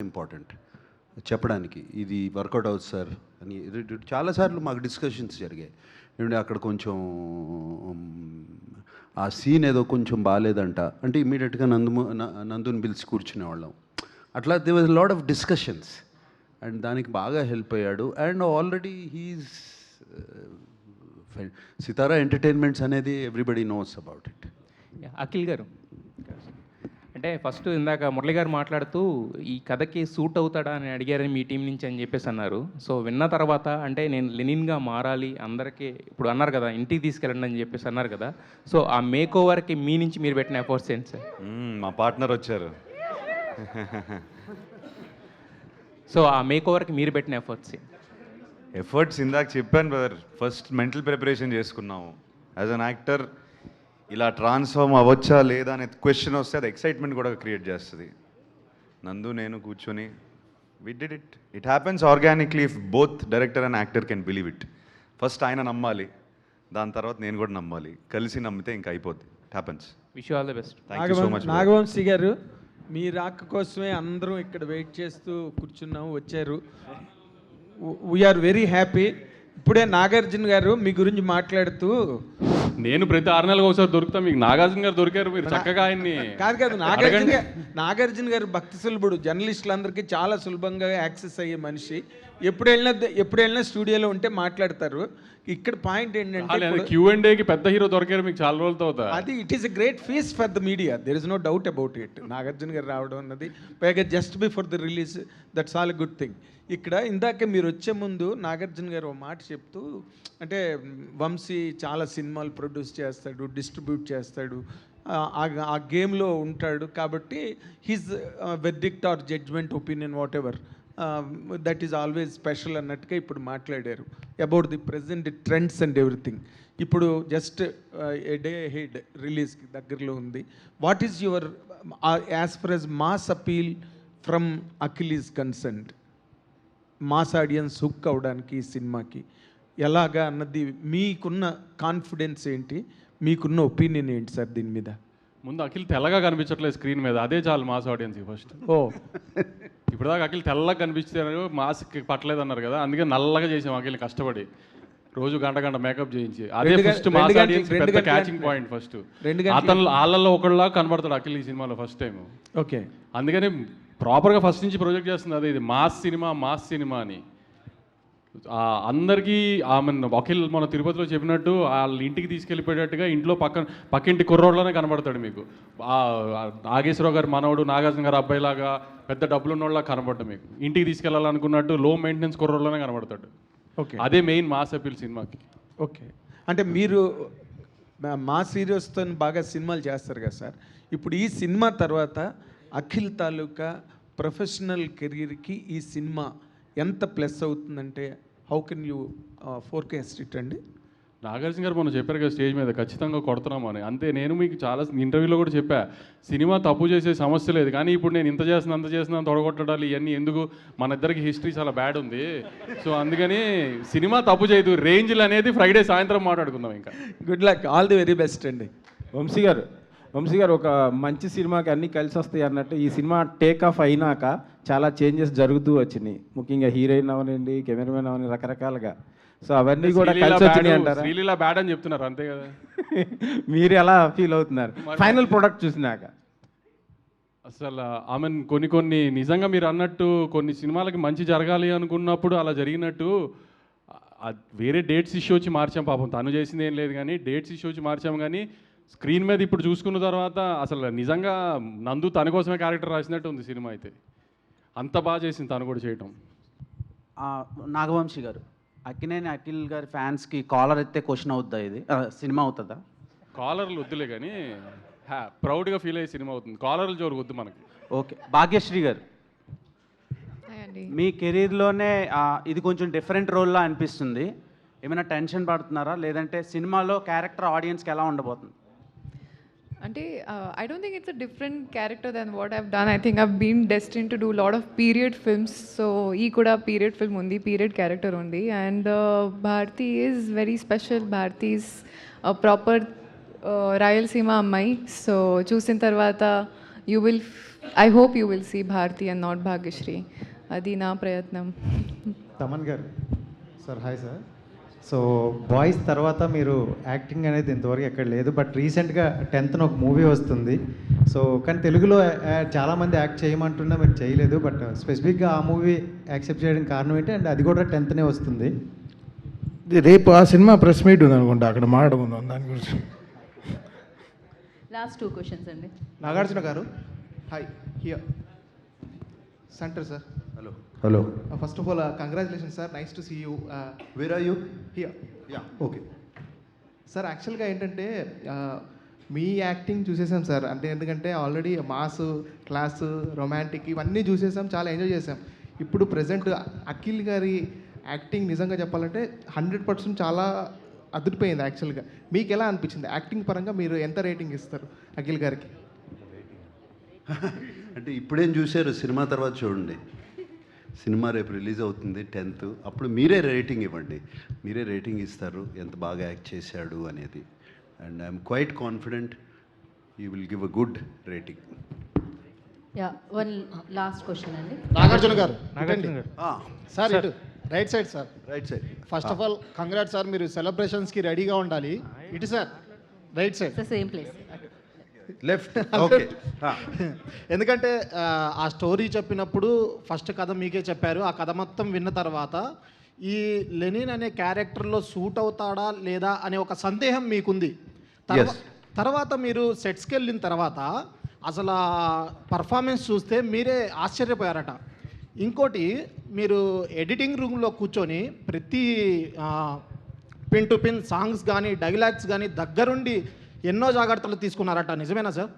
Important చెప్పడానికి ఇది work out అవుతుంది సార్ అని చాలాసార్లు మాకు డిస్కషన్స్ జరిగాయి. ఏమంటే అక్కడ కొంచెం ఆ సీన్ ఏదో కొంచెం బాగాలేదంట అంటే ఇమీడియట్గా నందుని పిలిచి కూర్చునేవాళ్ళం. అట్లా they was lot of discussions and దానికి బాగా హెల్ప్ అయ్యాడు. And already he's Sithara entertainments అనేది everybody knows about it. Akhil garu, అంటే ఫస్ట్ ఇందాక మురళి గారు మాట్లాడుతూ ఈ కథకి సూట్ అవుతాడా అని అడిగారని మీ టీం నుంచి అని చెప్పేసి అన్నారు. సో విన్న తర్వాత అంటే నేను లెనిన్గా మారాలి అందరికీ ఇప్పుడు అన్నారు కదా, ఇంటికి తీసుకెళ్ళండి అని చెప్పేసి అన్నారు కదా. సో ఆ మేక్ ఓవర్కి మీ నుంచి మీరు పెట్టిన ఎఫర్ట్స్ ఏంటి సార్? మా పార్ట్నర్ వచ్చారు. సో ఆ మేక్ ఓవర్కి మీరు పెట్టిన ఎఫర్ట్స్ ఇందాక చెప్పాను బ్రదర్. ఫస్ట్ మెంటల్ ప్రిపరేషన్ చేసుకున్నాము. యాజ్ అన్ యాక్టర్ ఇలా ట్రాన్స్ఫార్మ్ అవ్వచ్చా లేదా అనే క్వశ్చన్ వస్తే అది ఎక్సైట్మెంట్ కూడా క్రియేట్ చేస్తుంది. నందు నేను కూర్చొని we did it. It happens organically if both director and actor can believe it. First ఆయన నమ్మాలి, దాని తర్వాత నేను కూడా నమ్మాలి. కలిసి నమ్మితే ఇంకా అయిపోద్ది. It happens. Wish you all the best. Thank you so much. Nagavamsi garu, మీ రాక కోసమే అందరం ఇక్కడ వెయిట్ చేస్తూ కూర్చున్నాము, వచ్చారు. We are very happy. ఇప్పుడే నాగార్జున గారు మీ గురించి మాట్లాడుతూ, నేను ప్రతి 6 నెలలకు ఒకసారి దొరుకుతా, మీకు నాగార్జున గారు దొరికారు, మీరు చక్కగా ఆయన్ని. కాదు నాగార్జున గారు భక్తి సులభుడు, జర్నలిస్టులందరికీ చాలా సులభంగా యాక్సెస్ అయ్యే మనిషి. ఎప్పుడు వెళ్ళినా స్టూడియోలో ఉంటే మాట్లాడతారు. ఇక్కడ పాయింట్ ఏంటంటే Q&Aకి పెద్ద హీరో దొరికారు మీకు చాలా రోజులతో అవుతా. అది it is a great feast for the media, there is no doubt about it. Nagarjuna garu రావడం అన్నది పైగా just before the release, that's all good thing. ఇక్కడ ఇందాక మీరు వచ్చే ముందు నాగార్జున గారు ఒక మాట చెప్తూ, అంటే వంశీ చాలా సినిమాలు ప్రొడ్యూస్ చేస్తాడు, డిస్ట్రిబ్యూట్ చేస్తాడు, ఆ గేమ్లో ఉంటాడు కాబట్టి his verdict or judgment opinion whatever that is always special అన్నట్టుగా ఇప్పుడు మాట్లాడారు about the present trends and everything. ఇప్పుడు జస్ట్ ఏ డే హెడ్ రిలీజ్కి దగ్గరలో ఉంది. What is your as far as mass appeal from Akhil is concerned? Mass audience hook అవడానికి ఈ సినిమాకి ఎలాగా అన్నది మీకున్న కాన్ఫిడెన్స్ ఏంటి, మీకున్న ఒపీనియన్ ఏంటి సార్ దీని మీద? ముందు అఖిల్ తెల్లగా కనిపించట్లేదు స్క్రీన్ మీద, అదే చాలు మాస్ ఆడియన్స్కి ఫస్ట్. ఇప్పుడు దాకా అఖిల్ తెల్లగా కనిపించారు, మాస్కి పట్టలేదు అన్నారు కదా, అందుకే నల్లగా చేసాం అఖిల్ కష్టపడి, రోజు గంట మేకప్ చేయించి. అదే ఫస్ట్ మాస్ ఆడియన్స్ పెద్ద క్యాచింగ్ పాయింట్. ఫస్ట్ అతను వాళ్ళల్లో ఒకళ్ళ కనబడతాడు అఖిల్ ఈ సినిమాలో ఫస్ట్ టైం. ఓకే, అందుకని ప్రాపర్గా ఫస్ట్ నుంచి ప్రొజెక్ట్ చేస్తుంది అదే, ఇది మాస్ సినిమా అని అందరికీ. ఆమె అఖిల్ మన తిరుపతిలో చెప్పినట్టు వాళ్ళ ఇంటికి తీసుకెళ్ళిపోయేటట్టుగా ఇంట్లో పక్కింటి కుర్రోడ్లోనే కనబడతాడు మీకు. నాగేశ్వరరావు గారు మనవడు, నాగార్జున గారు అబ్బాయిలాగా పెద్ద డబ్బులు ఉన్నోళ్ళ కనబడ్డా మీకు. ఇంటికి తీసుకెళ్ళాలనుకున్నట్టు లో మెయింటెనెన్స్ కుర్రోడ్లోనే కనబడతాడు. ఓకే, అదే మెయిన్ మాస్ అపీల్ సినిమాకి. ఓకే, అంటే మీరు మా హీరోస్తో బాగా సినిమాలు చేస్తారు కదా సార్. ఇప్పుడు ఈ సినిమా తర్వాత అఖిల్ తాలూకా ప్రొఫెషనల్ కెరీర్కి ఈ సినిమా ఎంత ప్లస్ అవుతుందంటే how can you forecast it అండి? నాగార్జున గారు మనం చెప్పారు కదా స్టేజ్ మీద, ఖచ్చితంగా కొడుతున్నాము అని. అంతే, నేను మీకు చాలా ఇంటర్వ్యూలో కూడా చెప్పా, సినిమా తప్పు చేసే సమస్య లేదు, కానీ ఇప్పుడు నేను ఇంత చేస్తున్నా తొడగొట్టడాలు ఇవన్నీ ఎందుకు, మన ఇద్దరికి హిస్టరీ చాలా బ్యాడ్ ఉంది. సో అందుకని సినిమా తప్పు చేయదు, రేంజ్లు అనేది ఫ్రైడే సాయంత్రం మాట్లాడుకుందాం. ఇంకా good luck, all the very best అండి. వంశీ గారు ఒక మంచి సినిమాకి అన్నీ కలిసి వస్తాయి అన్నట్టు ఈ సినిమా టేక్ ఆఫ్ అయినాక చాలా చేంజెస్ జరుగుతూ వచ్చినాయి. ముఖ్యంగా హీరోయిన్ అవనండి, కెమెరామెన్ అవని, రకరకాలుగా. సో అవన్నీ కూడా కలిసి వచ్చినాయి అంటారా? శ్రీలీల బ్యాడ్ అని చెప్తున్నారు అంతే కదా. మీరు ఎలా ఫీల్ అవుతున్నారు ఫైనల్ ప్రోడక్ట్ చూసినాక? అసలు ఆమె కొన్ని నిజంగా మీరు అన్నట్టు కొన్ని సినిమాలకి మంచి జరగాలి అనుకున్నప్పుడు అలా జరిగినట్టు వేరే డేట్స్ ఇష్యూ వచ్చి మార్చాం. పాపం తను చేసింది ఏం లేదు కానీ డేట్స్ ఇష్యూ వచ్చి మార్చాము. కానీ స్క్రీన్ మీద ఇప్పుడు చూసుకున్న తర్వాత అసలు నిజంగా నందు తన కోసమే క్యారెక్టర్ రాసినట్టు ఉంది సినిమా. అయితే అంత బాగా చేసింది తను కూడా చేయటం. నాగవంశీ గారు, అక్కినేని అఖిల్ గారి ఫ్యాన్స్కి కాలర్ ఎత్తే క్వశ్చన్ అవుతుందా, ఇది సినిమా అవుతుందా? కాలర్లు వద్దులే కానీ ప్రౌడ్గా ఫీల్ అయ్యే సినిమా అవుతుంది, కాలర్లు జోరు వద్దు మనకి. ఓకే, భాగ్యశ్రీ గారు, మీ కెరీర్లోనే ఇది కొంచెం డిఫరెంట్ రోల్లా అనిపిస్తుంది. ఏమైనా టెన్షన్ పడుతున్నారా, లేదంటే సినిమాలో క్యారెక్టర్ ఆడియన్స్కి ఎలా ఉండబోతుంది? అంటే I don't think it's a different character than what I've done. I think I've been destined to do a lot of period films. So ee kuda period film undi, period character undi, and Bharti is very special. Bharti is a proper Rayalaseema అమ్మాయి. So చూసిన తర్వాత you will, I hope you will see Bharti and not Bhagyashree. Adi na prayatnam. Thaman గారు sir hi sir. So boys తర్వాత మీరు acting అనేది ఇంతవరకు ఎక్కడ లేదు, బట్ రీసెంట్గా 10th ఒక మూవీ వస్తుంది. సో కానీ తెలుగులో చాలామంది యాక్ట్ చేయమంటున్నా మీరు చేయలేదు, బట్ స్పెసిఫిక్గా ఆ మూవీ యాక్సెప్ట్ చేయడం కారణం ఏంటి, అండ్ అది కూడా 10th వస్తుంది. రేపు ఆ సినిమా ప్రెస్ మీట్ ఉంది అనుకుంటా, అక్కడ మాట్లాడుకుందాం దాని గురించి. లాస్ట్ 2 క్వశ్చన్స్ అండి. Nagarjuna garu hi here center sir. Hello. First of all congratulation sir, nice to see you. Where are you? Here. Ya, okay. Sir యాక్చువల్గా ఏంటంటే మీ యాక్టింగ్ చూసేసాం సార్. అంటే ఎందుకంటే ఆల్రెడీ మాస్, క్లాస్, రొమాంటిక్ ఇవన్నీ చూసేసాం, చాలా ఎంజాయ్ చేసాం. ఇప్పుడు ప్రజెంట్ అఖిల్ గారి యాక్టింగ్ నిజంగా చెప్పాలంటే 100% చాలా అదిరిపోయింది. యాక్చువల్గా మీకు ఎలా అనిపించింది యాక్టింగ్ పరంగా? మీరు ఎంత రేటింగ్ ఇస్తారు అఖిల్ గారికి? అంటే ఇప్పుడేం చూశారు, సినిమా తర్వాత చూడండి. సినిమా రేపు రిలీజ్ అవుతుంది 10th, అప్పుడు మీరే రేటింగ్ ఇవ్వండి. మీరే రేటింగ్ ఇస్తారు ఎంత బాగా యాక్ట్ చేశాడు అనేది. And I'm quite confident you will give a good rating. Yeah, one last question అండి. నాగార్జున గారు సార్ ఇటు right side sir. Right side. First of all congrat sir, మీరు సెలబ్రేషన్స్కి రెడీగా ఉండాలి. ఇటు sir right side. Same place. Left. Okay. ఎందుకంటే ఆ story చెప్పినప్పుడు ఫస్ట్ కథ మీకే చెప్పారు. ఆ కథ మొత్తం విన్న తర్వాత ఈ లెనిన్ అనే క్యారెక్టర్లో సూట్ అవుతాడా లేదా అనే ఒక సందేహం మీకుంది. తర్వాత మీరు సెట్స్కి వెళ్ళిన తర్వాత అసలు పర్ఫార్మెన్స్ చూస్తే మీరే ఆశ్చర్యపోయారట. ఇంకోటి, మీరు ఎడిటింగ్ రూమ్లో కూర్చొని ప్రతి పిన్ టు పిన్ సాంగ్స్ కానీ డైలాగ్స్ కానీ దగ్గరుండి ఎన్నో జాగ్రత్తలు తీసుకున్నారట, నిజమేనా సార్?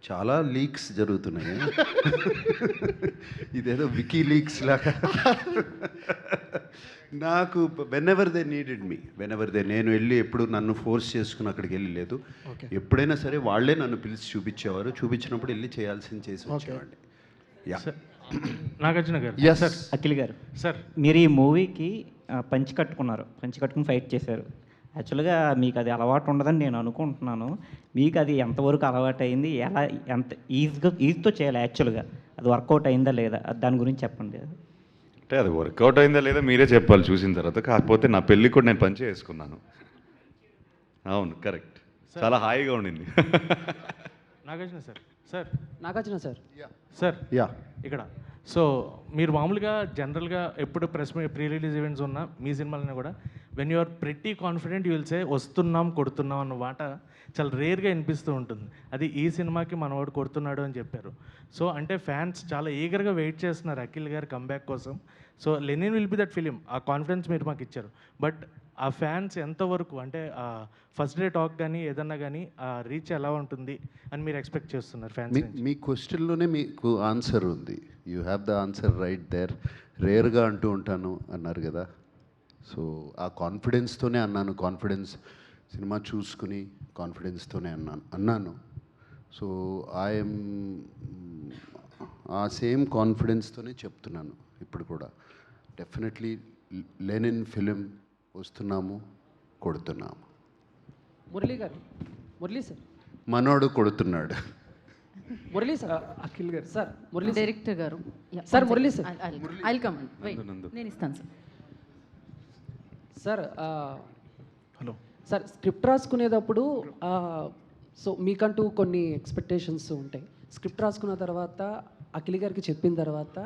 చాలా లీక్స్ జరుగుతున్నాయి. ఇదేదో వికీ లీక్స్ లాగా. నాకు వెనెవర్ దే నీడెడ్ మీ, నేను వెళ్ళి ఎప్పుడు నన్ను ఫోర్స్ చేసుకుని అక్కడికి వెళ్ళి లేదు. ఎప్పుడైనా సరే వాళ్ళే నన్ను పిలిచి చూపించేవారు. చూపించినప్పుడు వెళ్ళి చేయాల్సింది చేసి వచ్చేవాడిని. యా. నాగార్జున గారు. Yeah sir. Akhil garu sir, మీరు ఈ మూవీకి పంచి కట్టుకుని ఫైట్ చేశారు. యాక్చువల్గా మీకు అది అలవాటు ఉండదని నేను అనుకుంటున్నాను. మీకు అది ఎంతవరకు అలవాటు అయింది, ఎలా ఎంత ఈజీతో చేయాలి, యాక్చువల్గా అది వర్కౌట్ అయిందా లేదా, దాని గురించి చెప్పండి. అంటే అది వర్కౌట్ అయిందా లేదా మీరే చెప్పాలి చూసిన తర్వాత. కాకపోతే నా పెళ్ళి కూడా నేను పంచి వేసుకున్నాను. అవును, కరెక్ట్. చాలా హాయిగా ఉండింది. Nagarjuna sir. Sir Nagarjuna sir. Sir yeah. ఇక్కడ సో మీరు మామూలుగా జనరల్గా ఎప్పుడు ప్రీ రిలీజ్ ఈవెంట్స్ ఉన్నా మీ సినిమాలనే కూడా when you are pretty confident you will say వస్తున్నాం కొడుతున్నాం అన్న మాట చాలా రేర్గా వినిపిస్తూ ఉంటుంది. అది ఈ సినిమాకి మనవాడు కొడుతున్నాడు అని చెప్పారు. సో అంటే ఫ్యాన్స్ చాలా ఈగర్గా వెయిట్ చేస్తున్నారు అఖిల్ గారి కంబ్యాక్ కోసం. So Lenin will be that film. ఆ కాన్ఫిడెన్స్ మీరు మాకు ఇచ్చారు. బట్ ఆ ఫ్యాన్స్ ఎంతవరకు అంటే ఫస్ట్ డే టాక్ కానీ ఏదన్నా కానీ ఆ రీచ్ ఎలా ఉంటుంది అని మీరు ఎక్స్పెక్ట్ చేస్తున్నారు ఫ్యాన్స్? మీ క్వశ్చన్లోనే మీకు ఆన్సర్ ఉంది. You have the answer right there. రేర్గా అంటూ ఉంటాను అన్నారు కదా, సో ఆ కాన్ఫిడెన్స్తోనే అన్నాను. కాన్ఫిడెన్స్ సినిమా చూసుకుని కాన్ఫిడెన్స్తోనే అన్నాను. సో ఐఎమ్ ఆ సేమ్ కాన్ఫిడెన్స్తోనే చెప్తున్నాను ఇప్పుడు కూడా. డెఫినెట్లీ లెనిన్ ఫిలిం వస్తున్నాము, కొడుతున్నాము. మురళీ సార్. మనోడు కొడుతున్నాడు. Murali sir. Akhil garu. Sir Murali director garu. Sir Murali sir. I'll come and wait, నేను ఇస్తాను sir. Sir hello sir, script రాసుకునేటప్పుడు సో మీకంటూ కొన్ని ఎక్స్పెక్టేషన్స్ ఉంటాయి. స్క్రిప్ట్ రాసుకున్న తర్వాత అఖిల్ గారికి చెప్పిన తర్వాత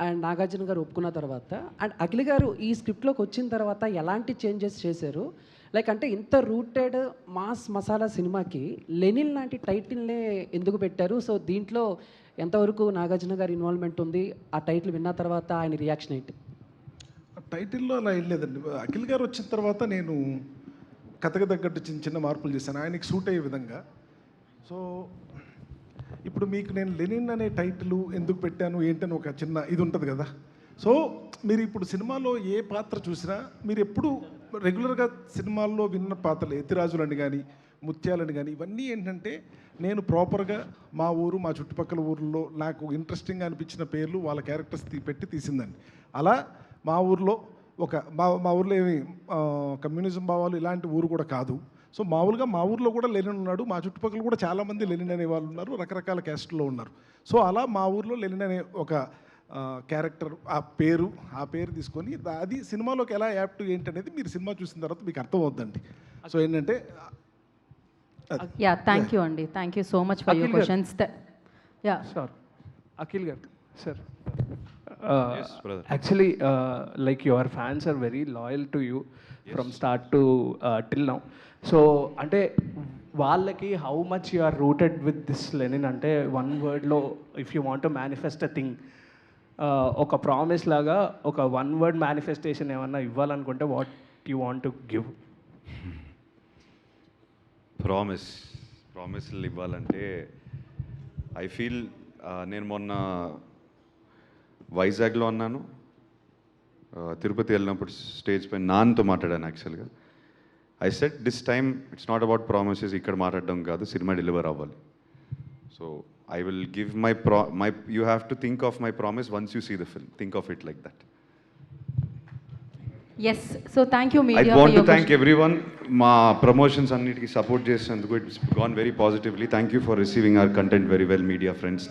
అండ్ నాగార్జున గారు ఒప్పుకున్న తర్వాత అండ్ అఖిల్ గారు ఈ స్క్రిప్ట్లోకి వచ్చిన తర్వాత ఎలాంటి చేంజెస్ చేశారు? లైక్ అంటే ఇంత రూటెడ్ మాస్ మసాలా సినిమాకి లెనిన్ లాంటి టైటిల్నే ఎందుకు పెట్టారు? సో దీంట్లో ఎంతవరకు నాగార్జున గారి ఇన్వాల్వ్మెంట్ ఉంది? ఆ టైటిల్ విన్న తర్వాత ఆయన రియాక్షన్ ఏంటి? టైటిల్లో అలా ఏం లేదండి. అఖిల్ గారు వచ్చిన తర్వాత నేను కథకు తగ్గట్టు చిన్న మార్పులు చేశాను ఆయనకి సూట్ అయ్యే విధంగా. సో ఇప్పుడు మీకు నేను లెనిన్ అనే టైటిల్ ఎందుకు పెట్టాను ఏంటని ఒక చిన్న ఇది ఉంటుంది కదా. సో మీరు ఇప్పుడు సినిమాలో ఏ పాత్ర చూసినా మీరు ఎప్పుడు రెగ్యులర్గా సినిమాల్లో విన్న పాత్రలు ఎత్తిరాజులని కానీ ముత్యాలని కానీ ఇవన్నీ ఏంటంటే నేను ప్రాపర్గా మా ఊరు మా చుట్టుపక్కల ఊర్లో నాకు ఇంట్రెస్టింగ్గా అనిపించిన పేర్లు వాళ్ళ క్యారెక్టర్స్ పెట్టి తీసిందండి. అలా మా ఊర్లో మా ఊర్లో ఏమి కమ్యూనిజం భావాలు ఇలాంటి ఊరు కూడా కాదు. సో మామూలుగా మా ఊర్లో కూడా లెనిన్ ఉన్నాడు, మా చుట్టుపక్కల కూడా చాలామంది లెనిన్ అనే వాళ్ళు ఉన్నారు, రకరకాల క్యాస్ట్లో ఉన్నారు. సో అలా మా ఊర్లో లెనిన్ అనే ఒక క్యారెక్టర్, ఆ పేరు తీసుకొని అది సినిమాలోకి ఎలా యాప్ట్ ఏంటనేది మీరు సినిమా చూసిన తర్వాత మీకు అర్థం అవుద్దండి. సో ఏంటంటే యా, థ్యాంక్ యూ అండి, thank you so much for your questions. Yeah sir, Akhil garu sir, Yes, brother. actually like your fans are very loyal to you from start to till now. So అంటే వాళ్ళకి how much you are rooted with this Lenin అంటే one వర్డ్లో if you want to manifest a thing, ఒక promise లాగా ఒక one word manifestation ఏమన్నా ఇవ్వాలనుకుంటే what you want to give? ప్రామిస్లు ఇవ్వాలంటే ఐ ఫీల్ నేను మొన్న వైజాగ్లో ఉన్నాను, తిరుపతి వెళ్ళినప్పుడు స్టేజ్ పైన నాన్నతో మాట్లాడాను. యాక్చువల్గా I set this time it's not about promises, ఇక్కడ మాట్లాడడం కాదు, సినిమా డెలివర్ అవ్వాలి. So I will give my you have to think of my promise once you see the film, think of it like that. Yes, so thank you I media. Want to thank everyone. మా promotions అన్నిటికీ support చేసినందుకు it's gone very positively. Thank you for receiving our content very well, media friends.